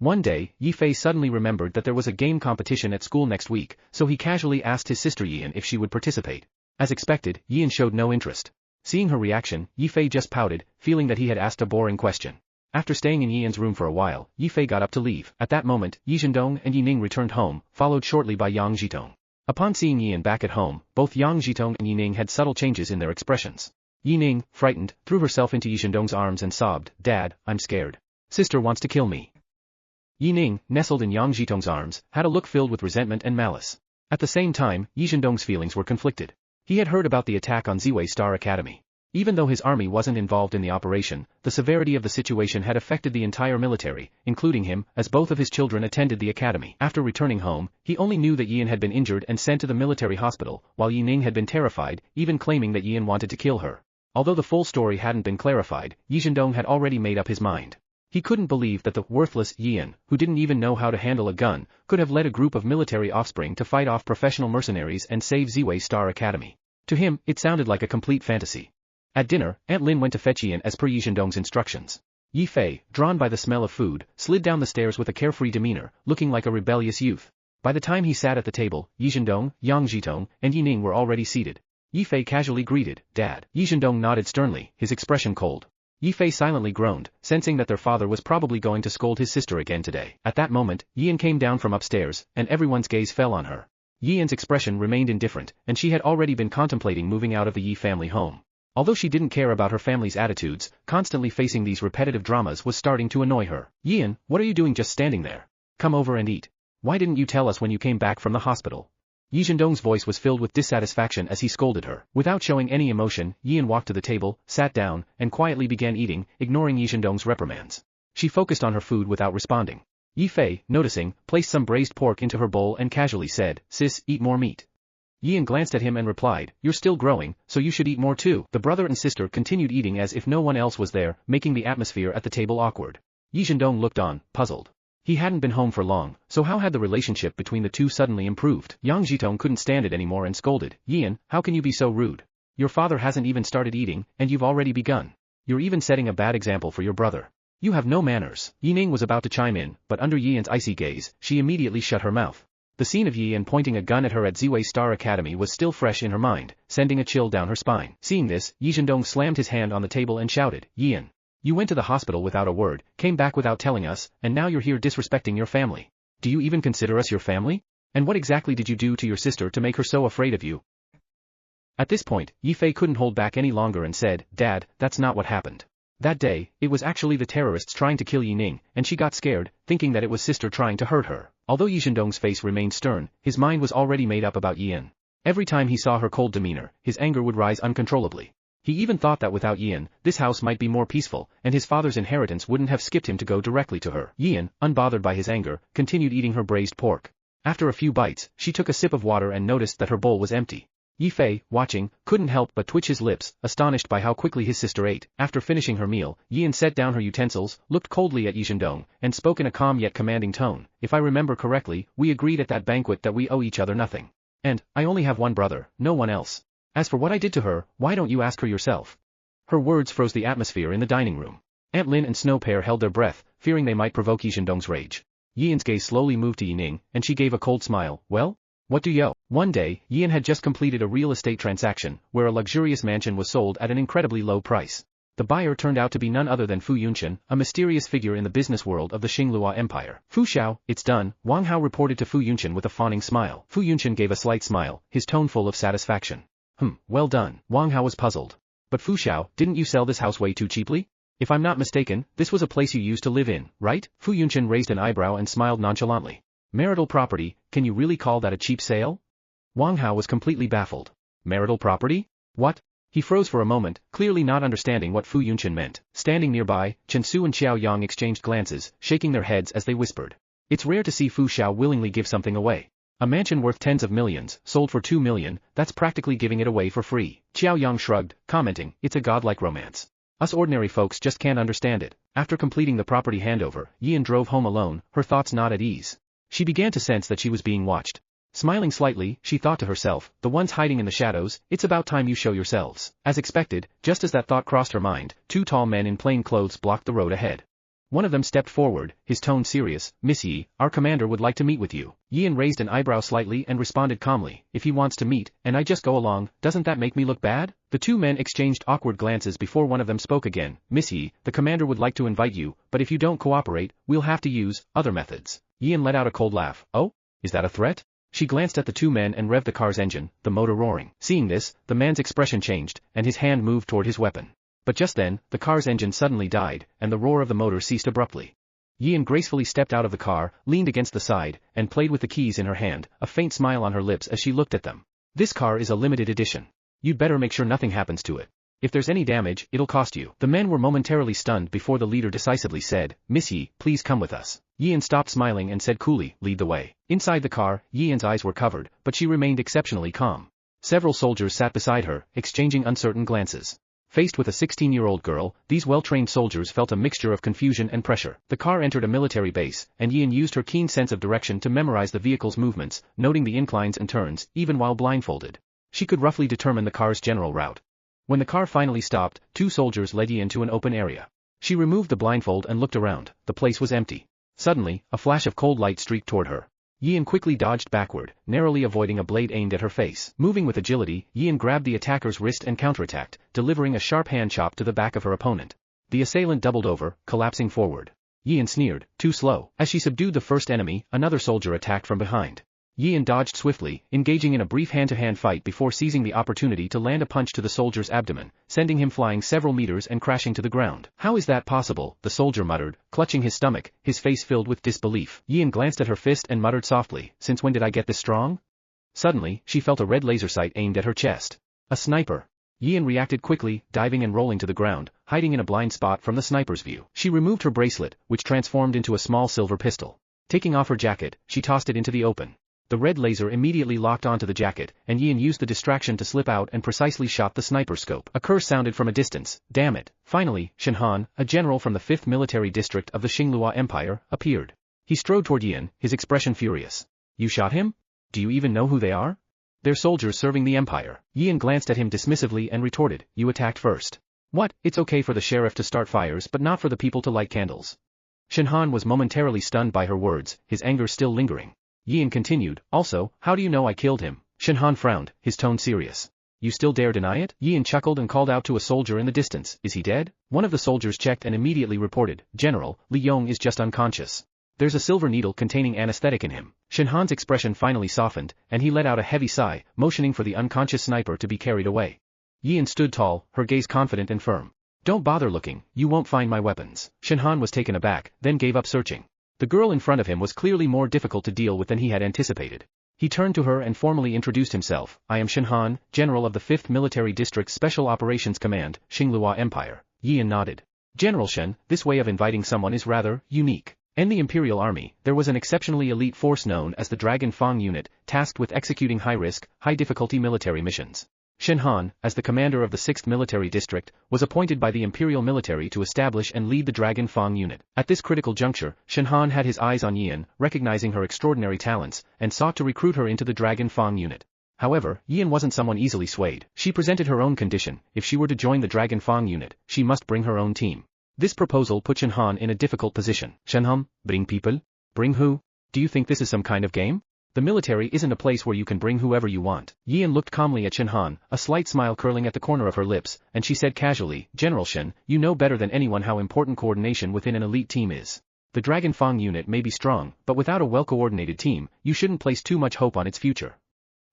One day, Yi Fei suddenly remembered that there was a game competition at school next week, so he casually asked his sister Yian if she would participate. As expected, Yian showed no interest. Seeing her reaction, Yi Fei just pouted, feeling that he had asked a boring question. After staying in Yian's room for a while, Yi Fei got up to leave. At that moment, Yi Zhendong and Yi Ning returned home, followed shortly by Yang Zhitong. Upon seeing Yian back at home, both Yang Zhitong and Yi Ning had subtle changes in their expressions. Yi Ning, frightened, threw herself into Yi Zhendong's arms and sobbed, "Dad, I'm scared. Sister wants to kill me." Yi Ning, nestled in Yang Zhitong's arms, had a look filled with resentment and malice. At the same time, Yi Zhendong's feelings were conflicted. He had heard about the attack on Ziwei Star Academy. Even though his army wasn't involved in the operation, the severity of the situation had affected the entire military, including him, as both of his children attended the academy. After returning home, he only knew that Yian had been injured and sent to the military hospital, while Yi Ning had been terrified, even claiming that Yian wanted to kill her. Although the full story hadn't been clarified, Yi Zhendong had already made up his mind. He couldn't believe that the worthless Yian, who didn't even know how to handle a gun, could have led a group of military offspring to fight off professional mercenaries and save Ziwei Star Academy. To him, it sounded like a complete fantasy. At dinner, Aunt Lin went to fetch Yian as per Yi Zhendong's instructions. Yi Fei, drawn by the smell of food, slid down the stairs with a carefree demeanor, looking like a rebellious youth. By the time he sat at the table, Yi Zhendong, Yang Zhitong, and Yi Ning were already seated. Yi Fei casually greeted, "Dad." Yi Zhendong nodded sternly, his expression cold. Yi Fei silently groaned, sensing that their father was probably going to scold his sister again today. At that moment, Yian came down from upstairs, and everyone's gaze fell on her. Yian's expression remained indifferent, and she had already been contemplating moving out of the Yi family home. Although she didn't care about her family's attitudes, constantly facing these repetitive dramas was starting to annoy her. "Yian, what are you doing just standing there? Come over and eat. Why didn't you tell us when you came back from the hospital?" Yi Zhendong's voice was filled with dissatisfaction as he scolded her. Without showing any emotion, Yian walked to the table, sat down, and quietly began eating, ignoring Yi Zhendong's reprimands. She focused on her food without responding. Yi Fei, noticing, placed some braised pork into her bowl and casually said, "Sis, eat more meat." Yian glanced at him and replied, "You're still growing, so you should eat more too." The brother and sister continued eating as if no one else was there, making the atmosphere at the table awkward. Yi Zhendong looked on, puzzled. He hadn't been home for long, so how had the relationship between the two suddenly improved? Yang Zhitong couldn't stand it anymore and scolded, "Yian, how can you be so rude? Your father hasn't even started eating, and you've already begun. You're even setting a bad example for your brother. You have no manners." Yi Ning was about to chime in, but under Yian's icy gaze, she immediately shut her mouth. The scene of Yian pointing a gun at her at Ziwei Star Academy was still fresh in her mind, sending a chill down her spine. Seeing this, Yi Zhendong slammed his hand on the table and shouted, "Yian! You went to the hospital without a word, came back without telling us, and now you're here disrespecting your family. Do you even consider us your family? And what exactly did you do to your sister to make her so afraid of you?" At this point, Yi Fei couldn't hold back any longer and said, "Dad, that's not what happened. That day, it was actually the terrorists trying to kill Yi Ning, and she got scared, thinking that it was sister trying to hurt her." Although Yi Zhendong's face remained stern, his mind was already made up about Yian. Every time he saw her cold demeanor, his anger would rise uncontrollably. He even thought that without Yian, this house might be more peaceful, and his father's inheritance wouldn't have skipped him to go directly to her. Yian, unbothered by his anger, continued eating her braised pork. After a few bites, she took a sip of water and noticed that her bowl was empty. Yi Fei, watching, couldn't help but twitch his lips, astonished by how quickly his sister ate. After finishing her meal, Yian set down her utensils, looked coldly at Yi Zhendong, and spoke in a calm yet commanding tone. "If I remember correctly, we agreed at that banquet that we owe each other nothing. And, I only have one brother, no one else. As for what I did to her, why don't you ask her yourself?" Her words froze the atmosphere in the dining room. Aunt Lin and Snow Pear held their breath, fearing they might provoke Yi Zhendong's rage. Yian's gaze slowly moved to Yi Ning, and she gave a cold smile. "Well? What do you?" One day, Yian had just completed a real estate transaction, where a luxurious mansion was sold at an incredibly low price. The buyer turned out to be none other than Fu Yunshan, a mysterious figure in the business world of the Xinglua Empire. "Fu Xiao, it's done," Wang Hao reported to Fu Yunshan with a fawning smile. Fu Yunshan gave a slight smile, his tone full of satisfaction. Well done." Wang Hao was puzzled. "But Fu Xiao, didn't you sell this house way too cheaply? If I'm not mistaken, this was a place you used to live in, right?" Fu Yunshan raised an eyebrow and smiled nonchalantly. "Marital property, can you really call that a cheap sale?" Wang Hao was completely baffled. "Marital property? What?" He froze for a moment, clearly not understanding what Fu Yunshan meant. Standing nearby, Chen Su and Xiao Yang exchanged glances, shaking their heads as they whispered. It's rare to see Fu Xiao willingly give something away. A mansion worth tens of millions, sold for 2 million, that's practically giving it away for free. Xiao Yang shrugged, commenting, "It's a godlike romance. Us ordinary folks just can't understand it." After completing the property handover, Yian drove home alone, her thoughts not at ease. She began to sense that she was being watched. Smiling slightly, she thought to herself, "The ones hiding in the shadows, it's about time you show yourselves." As expected, just as that thought crossed her mind, 2 tall men in plain clothes blocked the road ahead. One of them stepped forward, his tone serious. Miss Yi, our commander would like to meet with you. Yian raised an eyebrow slightly and responded calmly, if he wants to meet, and I just go along, doesn't that make me look bad? The two men exchanged awkward glances before one of them spoke again. Miss Yi, the commander would like to invite you, but if you don't cooperate, we'll have to use other methods. Yian let out a cold laugh. Oh? Is that a threat? She glanced at the two men and revved the car's engine, the motor roaring. Seeing this, the man's expression changed, and his hand moved toward his weapon. But just then, the car's engine suddenly died, and the roar of the motor ceased abruptly. Yian gracefully stepped out of the car, leaned against the side, and played with the keys in her hand, a faint smile on her lips as she looked at them. This car is a limited edition. You'd better make sure nothing happens to it. If there's any damage, it'll cost you. The men were momentarily stunned before the leader decisively said, Miss Yi, please come with us. Yian stopped smiling and said coolly, lead the way. Inside the car, Yian's eyes were covered, but she remained exceptionally calm. Several soldiers sat beside her, exchanging uncertain glances. Faced with a 16-year-old girl, these well-trained soldiers felt a mixture of confusion and pressure. The car entered a military base, and Yian used her keen sense of direction to memorize the vehicle's movements, noting the inclines and turns, even while blindfolded. She could roughly determine the car's general route. When the car finally stopped, two soldiers led Yian to an open area. She removed the blindfold and looked around. The place was empty. Suddenly, a flash of cold light streaked toward her. Yian quickly dodged backward, narrowly avoiding a blade aimed at her face. Moving with agility, Yian grabbed the attacker's wrist and counterattacked, delivering a sharp hand chop to the back of her opponent. The assailant doubled over, collapsing forward. Yian sneered, too slow. As she subdued the first enemy, another soldier attacked from behind. Yian dodged swiftly, engaging in a brief hand-to-hand fight before seizing the opportunity to land a punch to the soldier's abdomen, sending him flying several meters and crashing to the ground. How is that possible? The soldier muttered, clutching his stomach, his face filled with disbelief. Yian glanced at her fist and muttered softly, since when did I get this strong? Suddenly, she felt a red laser sight aimed at her chest. A sniper. Yian reacted quickly, diving and rolling to the ground, hiding in a blind spot from the sniper's view. She removed her bracelet, which transformed into a small silver pistol. Taking off her jacket, she tossed it into the open. The red laser immediately locked onto the jacket, and Yian used the distraction to slip out and precisely shot the sniper's scope. A curse sounded from a distance. Damn it. Finally, Shenhan, a general from the 5th Military District of the Xinglua Empire, appeared. He strode toward Yian, his expression furious. You shot him? Do you even know who they are? They're soldiers serving the Empire. Yian glanced at him dismissively and retorted, you attacked first. What? It's okay for the sheriff to start fires but not for the people to light candles. Shenhan was momentarily stunned by her words, his anger still lingering. Yian continued, also, how do you know I killed him? Shenhan frowned, his tone serious. You still dare deny it? Yian chuckled and called out to a soldier in the distance, is he dead? One of the soldiers checked and immediately reported, General, Li Yong is just unconscious. There's a silver needle containing anesthetic in him. Shenhan's expression finally softened, and he let out a heavy sigh, motioning for the unconscious sniper to be carried away. Yian stood tall, her gaze confident and firm. Don't bother looking, you won't find my weapons. Shenhan was taken aback, then gave up searching. The girl in front of him was clearly more difficult to deal with than he had anticipated. He turned to her and formally introduced himself, I am Shenhan, General of the 5th Military District Special Operations Command, Xinglua Empire. Yian nodded. General Shen, this way of inviting someone is rather unique. In the Imperial Army, there was an exceptionally elite force known as the Dragon Fang Unit, tasked with executing high-risk, high-difficulty military missions. Shenhan, as the commander of the 6th Military District, was appointed by the Imperial Military to establish and lead the Dragon Fang Unit. At this critical juncture, Shenhan had his eyes on Yian, recognizing her extraordinary talents, and sought to recruit her into the Dragon Fang Unit. However, Yian wasn't someone easily swayed. She presented her own condition, if she were to join the Dragon Fang Unit, she must bring her own team. This proposal put Shenhan in a difficult position. Shenhan, bring people? Bring who? Do you think this is some kind of game? The military isn't a place where you can bring whoever you want. Yian looked calmly at Shenhan, a slight smile curling at the corner of her lips, and she said casually, General Shen, you know better than anyone how important coordination within an elite team is. The Dragon Fang Unit may be strong, but without a well-coordinated team, you shouldn't place too much hope on its future.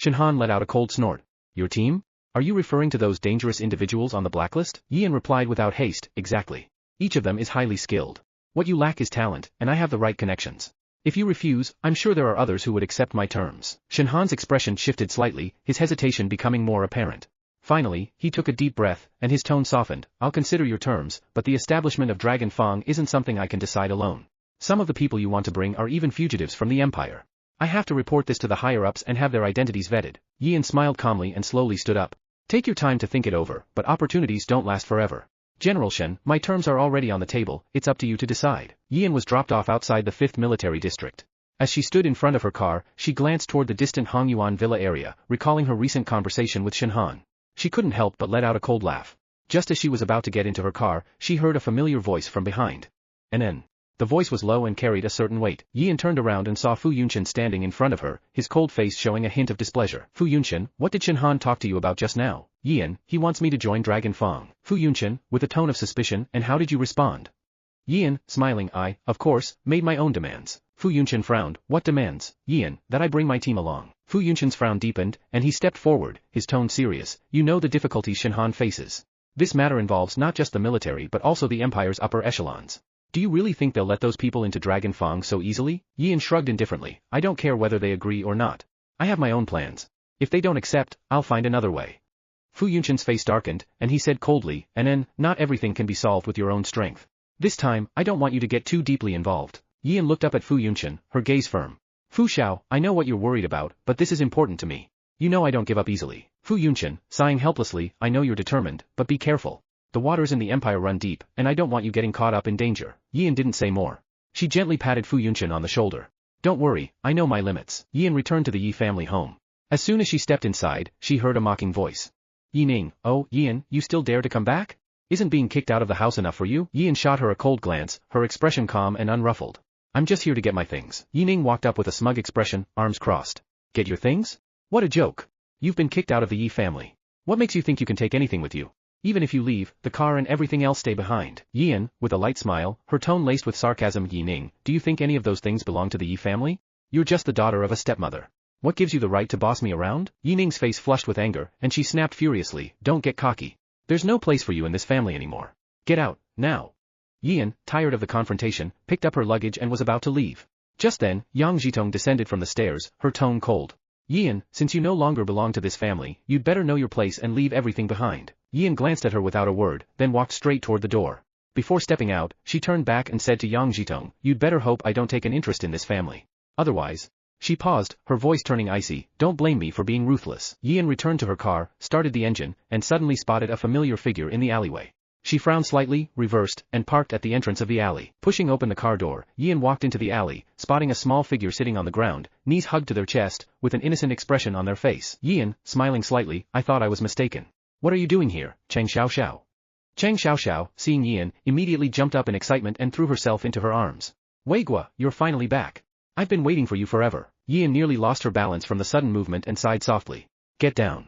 Shenhan let out a cold snort. Your team? Are you referring to those dangerous individuals on the blacklist? Yian replied without haste, exactly. Each of them is highly skilled. What you lack is talent, and I have the right connections. If you refuse, I'm sure there are others who would accept my terms. Shenhan's expression shifted slightly, his hesitation becoming more apparent. Finally, he took a deep breath, and his tone softened. I'll consider your terms, but the establishment of Dragon Fang isn't something I can decide alone. Some of the people you want to bring are even fugitives from the Empire. I have to report this to the higher-ups and have their identities vetted. Yian smiled calmly and slowly stood up. Take your time to think it over, but opportunities don't last forever. General Shen, my terms are already on the table, it's up to you to decide. Yian was dropped off outside the 5th Military District. As she stood in front of her car, she glanced toward the distant Hongyuan Villa area, recalling her recent conversation with Shenhan. She couldn't help but let out a cold laugh. Just as she was about to get into her car, she heard a familiar voice from behind. NN. The voice was low and carried a certain weight. Yian turned around and saw Fu Yunqian standing in front of her, his cold face showing a hint of displeasure. Fu Yunqian, what did Shinhan talk to you about just now? Yian, he wants me to join Dragon Fang. Fu Yunqian, with a tone of suspicion, and how did you respond? Yian, smiling, I, of course, made my own demands. Fu Yunqian frowned, what demands? Yian, that I bring my team along. Fu Yunqian's frown deepened, and he stepped forward, his tone serious. You know the difficulties Shinhan faces. This matter involves not just the military but also the Empire's upper echelons. Do you really think they'll let those people into Dragon Fang so easily? Yian shrugged indifferently, I don't care whether they agree or not. I have my own plans. If they don't accept, I'll find another way. Fu Yunqian's face darkened, and he said coldly, and not everything can be solved with your own strength. This time, I don't want you to get too deeply involved. Yian looked up at Fu Yunqian, her gaze firm. Fu Xiao, I know what you're worried about, but this is important to me. You know I don't give up easily. Fu Yunqian, sighing helplessly, I know you're determined, but be careful. The waters in the Empire run deep, and I don't want you getting caught up in danger. Yian didn't say more. She gently patted Fu Yunqian on the shoulder. Don't worry, I know my limits. Yian returned to the Yi family home. As soon as she stepped inside, she heard a mocking voice. Yi Ning, oh, Yian, you still dare to come back? Isn't being kicked out of the house enough for you? Yian shot her a cold glance, her expression calm and unruffled. I'm just here to get my things. Yi Ning walked up with a smug expression, arms crossed. Get your things? What a joke. You've been kicked out of the Yi family. What makes you think you can take anything with you? Even if you leave, the car and everything else stay behind. Yian, with a light smile, her tone laced with sarcasm. Yi Ning, do you think any of those things belong to the Yi family? You're just the daughter of a stepmother. What gives you the right to boss me around? Yi Ning's face flushed with anger, and she snapped furiously, don't get cocky. There's no place for you in this family anymore. Get out, now. Yian, tired of the confrontation, picked up her luggage and was about to leave. Just then, Yang Jitong descended from the stairs, her tone cold. Yian, since you no longer belong to this family, you'd better know your place and leave everything behind. Yian glanced at her without a word, then walked straight toward the door. Before stepping out, she turned back and said to Yang Jitong, you'd better hope I don't take an interest in this family. Otherwise. She paused, her voice turning icy, don't blame me for being ruthless. Yian returned to her car, started the engine, and suddenly spotted a familiar figure in the alleyway. She frowned slightly, reversed, and parked at the entrance of the alley. Pushing open the car door, Yian walked into the alley, spotting a small figure sitting on the ground, knees hugged to their chest, with an innocent expression on their face. Yian, smiling slightly, I thought I was mistaken. What are you doing here, Chang Xiaoxiao? Chang Xiaoxiao, seeing Yian, immediately jumped up in excitement and threw herself into her arms. Weigua, you're finally back. I've been waiting for you forever. Yian nearly lost her balance from the sudden movement and sighed softly. Get down.